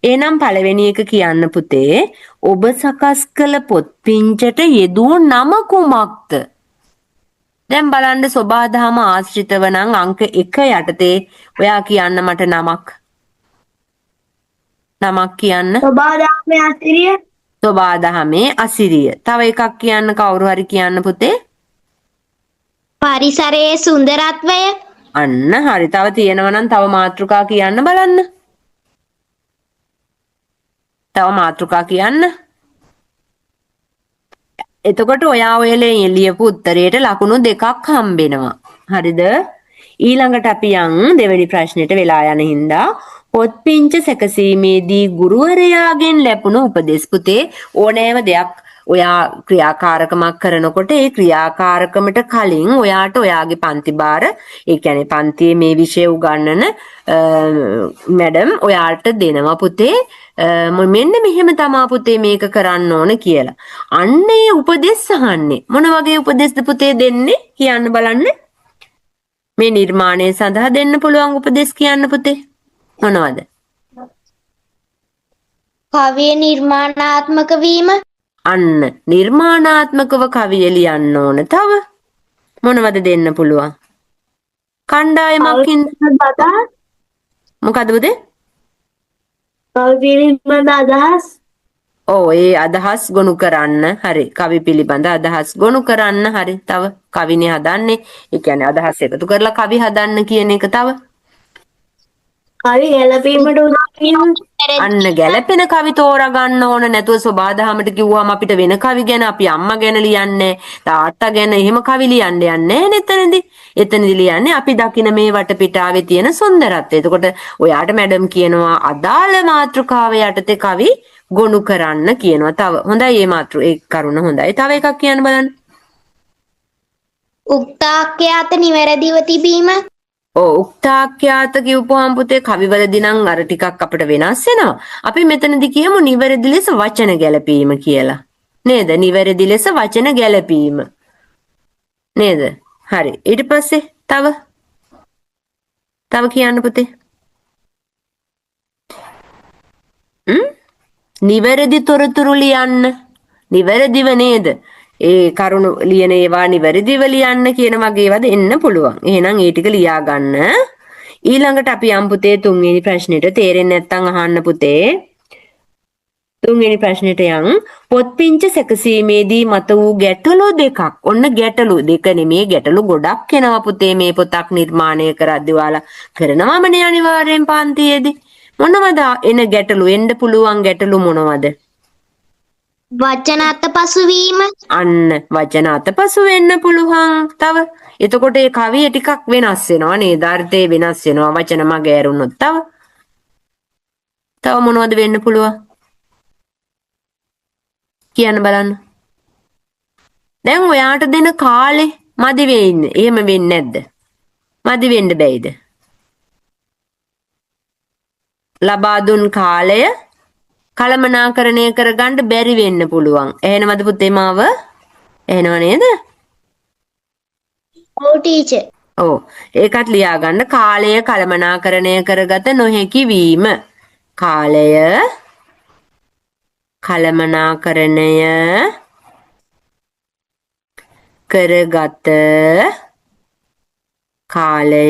එහෙනම් පළවෙනි එක කියන්න පුතේ ඔබ සකස් කළ පොත් පිංචට යෙදුණු නම කුමක්ද? දැන් බලන්න සෝබාදහම ආශ්‍රිතව නම් අංක 1 යටතේ ඔයා කියන්න මට නමක්. නමක් කියන්න. සෝබාදහමේ අසිරිය. සෝබාදහමේ අසිරිය. තව එකක් කියන්න කවුරු හරි කියන්න පුතේ. පරිසරයේ සුන්දරත්වය. අන්න හරි. තව තියෙනවා නම් තව මාතෘකා කියන්න බලන්න. තව මාතෘකා කියන්න. එතකොට ඔයා ඔයලේ ලියපු උත්තරයට ලකුණු 2ක් හම්බෙනවා. හරිද? ඊළඟට අපි යන් දෙවෙනි ප්‍රශ්නෙට වෙලා යන හින්දා පොත් පිංච සැකසීමේදී ගුරුවරයාගෙන් ලැබුණු උපදෙස් පුතේ ඕනෑම දෙයක් ඔයා ක්‍රියාකාරකමක් කරනකොට ඒ ක්‍රියාකාරකමට කලින් ඔයාට ඔයාගේ පන්ති භාර ඒ කියන්නේ පන්තියේ මේ විෂය උගන්වන මැඩම් ඔයාට දෙනවා පුතේ මෙන්න මෙහෙම තමා පුතේ මේක කරන්න ඕන කියලා. අන්න ඒ උපදෙස් අහන්නේ. මොන වගේ උපදෙස්ද පුතේ දෙන්නේ කියන්න බලන්න. මේ නිර්මාණය සඳහා දෙන්න පුළුවන් උපදෙස් කියන්න පුතේ. මොනවද? කවිය නිර්මාණාත්මක වීම. අන්න නිර්මාණාත්මකව කවිය ලියන්න ඕන. තව මොනවද දෙන්න පුළුවන්? කණ්ඩායමකින් මොකද පුතේ? කවි පිළිබඳ අදහස්. ඔව් ඒ අදහස් ගොනු කරන්න. හරි. කවි පිළිබඳ අදහස් ගොනු කරන්න. හරි. තව කවිනේ හදන්නේ. ඒ කියන්නේ අදහස් එකතු කරලා කවි හදන්න කියන එක. තව කවි ගැලපීමට උදව් වීම. අන්න ගැළපෙන කවි තෝරා ගන්න ඕන. නැතුව සෝබාදහමට කිව්වම අපිට වෙන කවි ගැන අපි අම්මා ගැන ලියන්නේ තාත්තා ගැන එහෙම කවි ලියන්න යන්නේ නැතනදී. එතනදී ලියන්නේ අපි දකින මේ වටපිටාවේ තියෙන සුන්දරත්වය. එතකොට ඔයාට මැඩම් කියනවා අදාළ මාතෘකාව යටතේ කවි ගොනු කරන්න කියනවා. තව හොඳයි ඒ කරුණ හොඳයි. තව එකක් කියන්න බලන්න. උක්තාක්‍යාත නිවැරදිව තිබීම. උක්තාක්‍යාත කියපුවාම පුතේ කවිවලදී නම් අර ටිකක් අපිට වෙනස් වෙනවා. අපි මෙතනදී කියමු නිවැරදි ලෙස වචන ගැලපීම කියලා. නේද? නිවැරදි ලෙස වචන ගැලපීම. නේද? හරි. ඊට පස්සේ තව කියන්න පුතේ. නිවැරදි තොරතුරු ලියන්න. නිවැරදිව නේද? ඒ කරුණු ලියන ඒවා නිවැරදිව ලියන්න කියන වගේ ඒවාද එන්න පුළුවන්. එහෙනම් ඒ ටික ලියා ගන්න. ඊළඟට අපි යම් පුතේ තුන්වෙනි ප්‍රශ්නෙට තේරෙන්නේ නැත්නම් අහන්න පුතේ. තුන්වෙනි ප්‍රශ්නෙට යන් පොත් පිංච සැකසීමේදී මත වූ ගැටලු දෙකක්. ඔන්න ගැටලු දෙක නෙමේ ගැටලු ගොඩක් එනවා පුතේ මේ පොතක් නිර්මාණය කරද්දී ඔයාලා කරනවමනේ අනිවාර්යෙන් පන්තියේදී. මොනවද එන ගැටලු එන්න පුළුවන් ගැටලු මොනවද? වචන අතපසු වීම. අන්න වචන අතපසු වෙන්න පුළුවන්. තව එතකොට ඒ කවිය ටිකක් වෙනස් වෙනවා නේද? අර්ථය වෙනස් වෙනවා වචන මග ඇරුණොත්. තව මොනවද වෙන්න පුළුවන්? කියන්න බලන්න. දැන් ඔයාට දෙන කාලේ මදි වෙන්නේ. එහෙම වෙන්නේ නැද්ද? මදි වෙන්න බැයිද? ලබා දුන් කාලය කළමනාකරණය කරගන්න බැරි වෙන්න පුළුවන්. එහෙනවද පුතේ මාව? එහෙනව නේද? ඔව් ටීචර්. ඔව්. ඒකත් ලියා ගන්න කාලය කළමනාකරණය කරගත නොහැකි වීම. කාලය කළමනාකරණය කරගත කාලය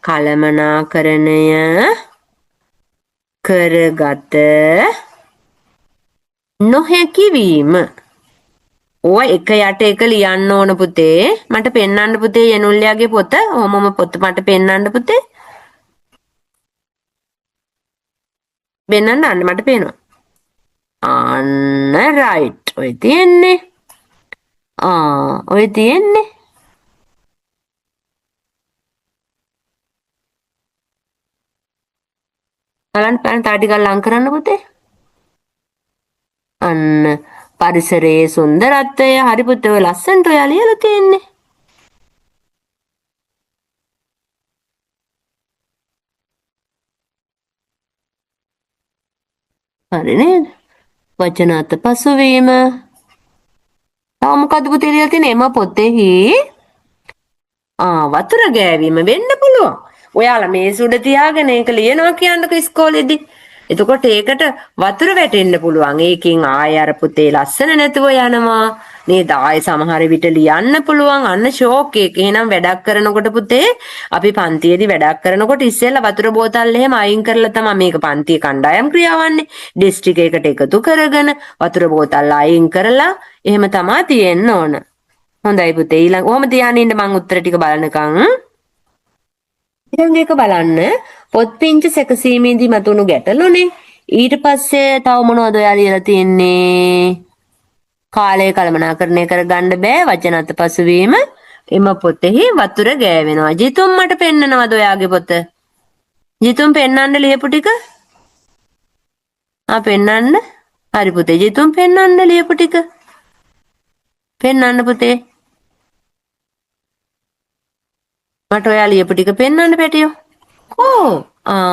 කළමනාකරණය කරගත නොහැකි වීම. ඕවා එක යට එක ලියන්න ඕන පුතේ. මට පෙන්වන්න පුතේ යනුල්යාගේ පොත. ඔහොමම පොත මට පෙන්වන්න පුතේ. පෙන්වන්න මට පේනවා. අන්න රයිට්. ඔය තියෙන්නේ. ඔය තියෙන්නේ. බලන්න තා ටිකක් ලං කරන්න පුතේ. අන්න පරිසරයේ සුන්දරත්වය හරි පුතේ ඔය ලස්සනට ඔයා ලියලා තියෙන්නේ. හරි නේද? වචන අතපසු වීම. තව මොකද පුතේ ලියලා තියෙන්නේ? එම පොතෙහි වතුර ගෑවීම වෙන්න පුළුවන්. ඔයාලා මේස උඩ තියාගෙන ඒක ලියනවා කියන්නකෝ ඉස්කෝලේදී. එතකොට ඒකට වතුර වැටෙන්න පුළුවන්. ඒකෙන් ආය අර පුතේ ලස්සන නැතුව යනවා. නේද? ආය සමහර විට ලියන්න පුළුවන්. අන්න ෂෝක් එක. එහෙනම් වැඩක් කරනකොට පුතේ අපි පන්තියේදී වැඩක් කරනකොට ඉස්සෙල්ලා වතුර බෝතල් එහෙම අයින් කරලා තමයි මේක පන්තියේ කණ්ඩායම් ක්‍රියාවන්නේ. ඩිස්ට්‍රික්ට් එකට එකතු කරගෙන වතුර බෝතල් අයින් කරලා එහෙම තමයි තියෙන්න ඕන. හොඳයි පුතේ. ඊළඟ ඔහොම තියාගෙන ඉන්න මම උත්තර ටික බලනකම්. ඊළඟ එක බලන්න පොත් පිංච සැකසීමේදී මතුණු ගැටලුනේ. ඊට පස්සේ තව මොනවද ඔයා ලියලා තියෙන්නේ? කාලය කළමනාකරණය කරගන්න බෑ වචන අතපසුවීම. එම පොතෙහි වතුර ගෑවෙනවා. ජිතුම් මට පෙන්නනවද ඔයාගේ පොත? ජිතුම් පෙන්නන්න ලියපු ටික? පෙන්නන්න. හරි පුතේ. ජිතුම් පෙන්නන්න ලියපු ටික. පෙන්නන්න පුතේ. මට ඔයා ලියපු ටික පෙන්නන්න පැටියෝ.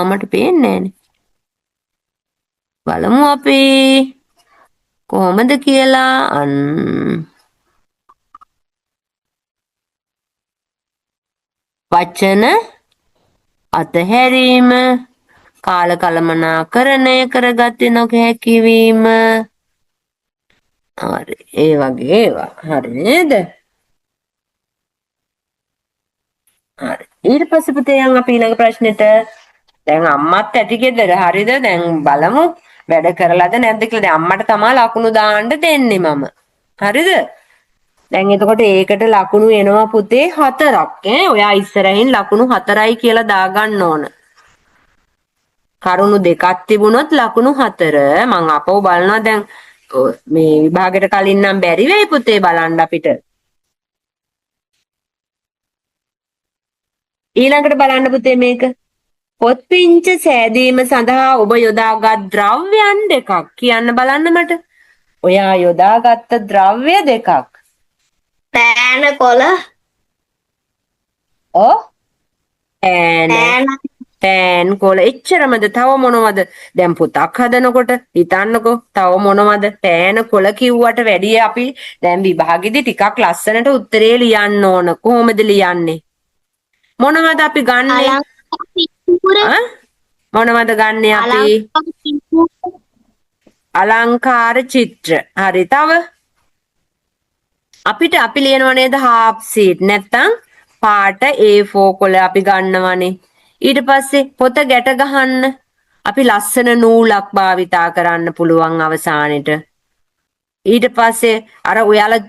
මට පේන්නේ නෑනේ. බලමු අපි කොහොමද කියලා. වචන අතහැරීම, කාල කළමනාකරණය කරගත්තේ නොහැකි වීම. හරි. ඒ වගේ ඒවා. හරි නේද? හරි. ඊට පස්සේ පුතේ යන් අපි ඊළඟ ප්‍රශ්නෙට. දැන් අම්මත් ඇති ගෙදර. හරිද? දැන් බලමු වැඩ කරලාද නැද්ද කියලා. දැන් අම්මට තමයි ලකුණු දාන්න දෙන්නේ මම. හරිද? දැන් එතකොට ඒකට ලකුණු එනවා පුතේ 4ක්. ඔයා ඉස්සරහින් ලකුණු 4යි කියලා දාගන්න ඕන. කරුණු දෙකක් තිබුණොත් ලකුණු 4. මං අපව බලනවා දැන් මේ විභාගයට කලින් නම් බැරි වෙයි පුතේ බලන්න අපිට. ඊළඟට බලන්න පුතේ මේක. පොත් පිංච සෑදීම සඳහා ඔබ යොදාගත් ද්‍රව්‍යයන් දෙකක් කියන්න බලන්න මට. ඔයා යොදාගත්ත ද්‍රව්‍ය දෙකක්. පෑන කොළ. පෑන් කොළ එච්චරමද? තව මොනවද? දැන් පුතක් හදනකොට හිතන්නකෝ තව මොනවද? පෑන කොළ කිව්වට වැඩිය අපි දැන් විභාගෙදි ටිකක් ලස්සනට උත්තරේ ලියන්න ඕන. කොහොමද ලියන්නේ? මොනවද අපි ගන්නෙ? මොනවද ගන්නෙ අපි? අලංකාර චිත්‍ර. හරි. තව අපි ලියනවා නේද half sheet නැත්තම් පාට A4 කොළ අපි ගන්නවනේ. ඊට පස්සේ පොත ගැට ගහන්න අපි ලස්සන නූලක් භාවිතා කරන්න පුළුවන් අවසානෙට. ඊට පස්සේ අර ඔයාලා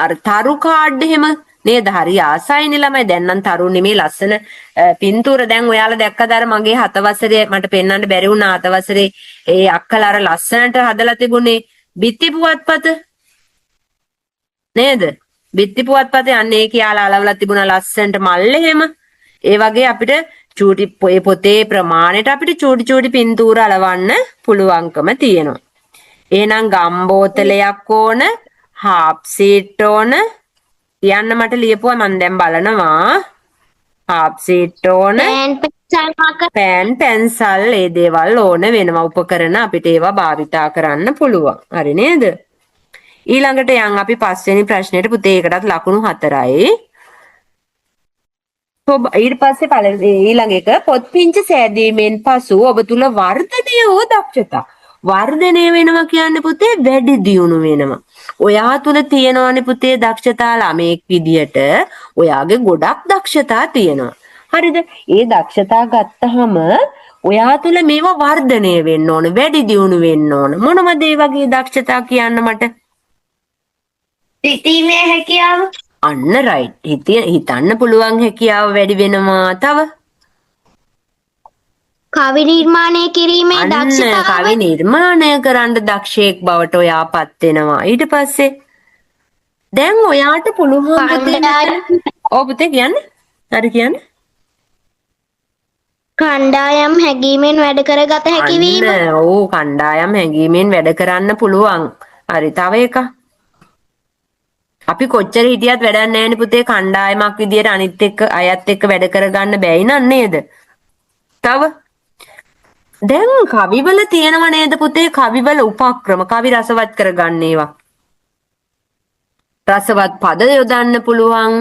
අර තරු කාඩ් එහෙම නේද? හරි ආසයිනේ ළමයි. දැන් නම් තරු නෙමේ ලස්සන පින්තූර. දැන් ඔයාලා දැක්කද අර මගේ 7 වසරේ මට පෙන්වන්න බැරි වුණා 7 වසරේ ඒ අක්කලා අර ලස්සනට හදලා තිබුණේ බිත්ති පුවත්පත නේද? බිත්ති පුවත්පතේ අන්න ඒ කියලා අලවලා තිබුණා ලස්සනට මල් එහෙම. ඒ වගේ අපිට චූටි පොතේ ප්‍රමාණයට අපිට චූටි පින්තූර අලවන්න පුළුවන්කම තියෙනවා. එහෙනම් ගම් බෝතලයක් ඕන, half sheet ඕන. කියන්න මට ලියපුවා මම දැන් බලනවා. half sheet ඕන. පෑන් පැන්සල් ඒ දේවල් ඕන වෙනවා. උපකරණ අපිට ඒවා භාවිතා කරන්න පුළුවන්. හරි නේද? ඊළඟට යන් අපි 5 වෙනි ප්‍රශ්නෙට පුතේ ඒකටත් ලකුණු 4යි. ඊට පස්සේ ඊළඟ එක පොත් පිංච සෑදීමෙන් පසු ඔබ තුල වර්ධනය වූ දක්ෂතා. වර්ධනය වෙනවා කියන්නේ පුතේ වැඩි දියුණු වෙනවා. ඔයා තුල තියෙනවනේ පුතේ දක්ෂතා ළමෙක් විදියට ඔයාගේ ගොඩක් දක්ෂතා තියෙනවා. හරිද? ඒ දක්ෂතා ගත්තහම ඔයා තුල මේවා වර්ධනය වෙන්න ඕන, වැඩි දියුණු වෙන්න ඕන. මොනවද ඒ වගේ දක්ෂතා කියන්න මට? සිතීමේ හැකියාව. අන්න රයිට්. හිතන්න පුළුවන් හැකියාව වැඩි වෙනවා. තව කවි නිර්මාණය කිරීමේ දක්ෂතාව. කවි නිර්මාණය කරන්න දක්ෂයෙක් බවට ඔයාපත් වෙනවා. ඊට පස්සේ දැන් ඔයාට පුළුවන් පුතේ කියන්නේ. හරි කියන්නේ. කණ්ඩායම් හැඟීමෙන් වැඩ කරගත හැකි වීම. කණ්ඩායම් හැඟීමෙන් වැඩ කරන්න පුළුවන්. හරි. තව එකක්. අපි කොච්චර හිටියත් වැඩක් නැහැ නේ පුතේ කණ්ඩායමක් විදියට අයත් එක්ක වැඩ කරගන්න බැයි නේද? තව දැන් කවිවල තියෙනව නේද පුතේ කවිවල උපක්‍රම කවි රසවත් කරගන්න ඒවා. රසවත් පද යොදන්න පුළුවන්.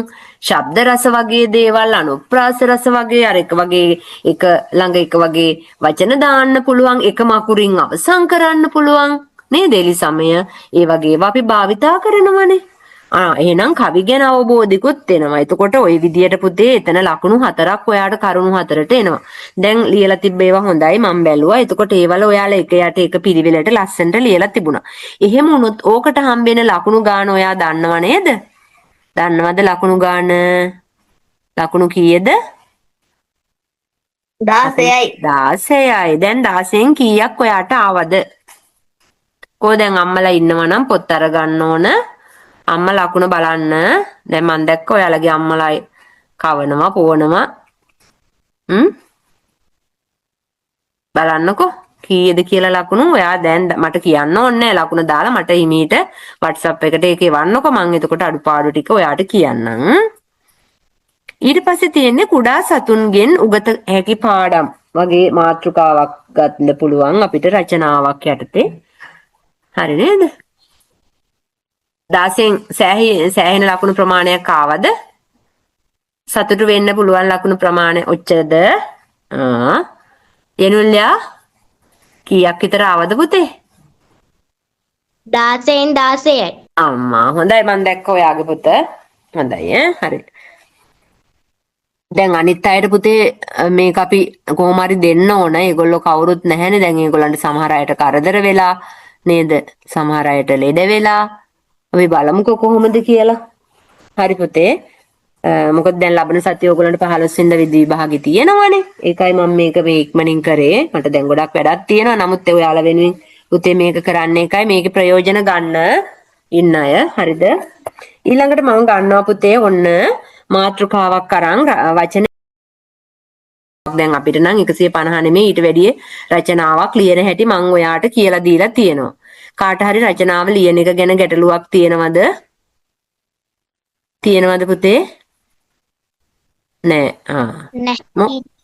ශබ්ද රස වගේ දේවල්, අනුප්‍රාස රස වගේ, අර එක වගේ එක ළඟ එක වගේ වචන දාන්න පුළුවන්. එකම අකුරින් අවසන් කරන්න පුළුවන්. නේද? එලි සමය ඒ වගේ ඒවා අපි භාවිතා කරනවනේ. එහෙනම් කවි ගැන අවබෝධිකුත් එනවා. එතකොට ওই විදියට පුතේ එතන ලකුණු 4ක් ඔයාට කරුණු 4ට එනවා. දැන් ලියලා තිබ්බ ඒවා හොඳයි මම බැලුවා. එතකොට ඒවල ඔයාලා එක යට එක පිළිවෙලට ලස්සනට ලියලා තිබුණා. එහෙම වුණොත් ඕකට හම්බෙන ලකුණු ගාන ඔයා දන්නව නේද? දන්නවද ලකුණු ගාන? ලකුණු කීයද? 16යි. 16යි. දැන් 16න් කීයක් ඔයාට ආවද? දැන් අම්මලා ඉන්නවා නම් පොත් අරගන්න ඕන. අම්මා ලකුණ බලන්න. දැන් මම දැක්ක ඔයාලගේ අම්මලා කවනවා පොවනවා. බලන්නකෝ කීයද කියලා ලකුණු. ඔයා දැන් මට කියන්න ඕනේ ලකුණ දාලා මට හිමීට WhatsApp එකට ඒක එවන්නකෝ. මම එතකොට අඩුපාඩු ටික ඔයාට කියන්නම්. ඊට පස්සේ තියෙන්නේ කුඩා සතුන්ගෙන් උගත හැකි පාඩම් වගේ මාතෘකාවක් ගන්න පුළුවන් අපිට රචනාවක් යටතේ. හරි නේද? 16න් සෑහෙන ලකුණු ප්‍රමාණයක් ආවද? සතුටු වෙන්න පුළුවන් ලකුණු ප්‍රමාණය ඔච්චරද? යනුල්ලා කීයක් විතර ආවද පුතේ? 16න් 16යි. අම්මා හොඳයි මම දැක්ක ඔයාගේ පුත. හොඳයි හරි. දැන් අනිත් අයට පුතේ මේක අපි කොහොම හරි දෙන්න ඕන. ඒගොල්ලෝ කවුරුත් නැහැනේ. දැන් ඒගොල්ලන්ට සමහර අයට කරදර වෙලා නේද? සමහර අයට ලෙඩ වෙලා. අපි බලමුකෝ කොහොමද කියලා. හරි පුතේ. මොකද දැන් ලබන සතිය ඕගොල්ලන්ට 15 වෙනිදා විභාගෙ තියෙනවනේ. ඒකයි මම මේක මේ ඉක්මනින් කරේ. මට දැන් ගොඩක් වැඩක් තියෙනවා. නමුත් ඔයාලා වෙනුවෙන් පුතේ මේක කරන්න එකයි මේකේ ප්‍රයෝජන ගන්න ඉන්න අය. හරිද? ඊළඟට මම ගන්නවා පුතේ ඔන්න මාතෘකාවක් අරන් වචන දැන් අපිට නම් 150 නෙමෙයි ඊට වැඩිය රචනාවක් ලියන හැටි මම ඔයාට කියලා දීලා තියෙනවා. කාට හරි රචනාව ලියන එක ගැන ගැටලුවක් තියෙනවද? තියෙනවද පුතේ? නෑ. නැහැ.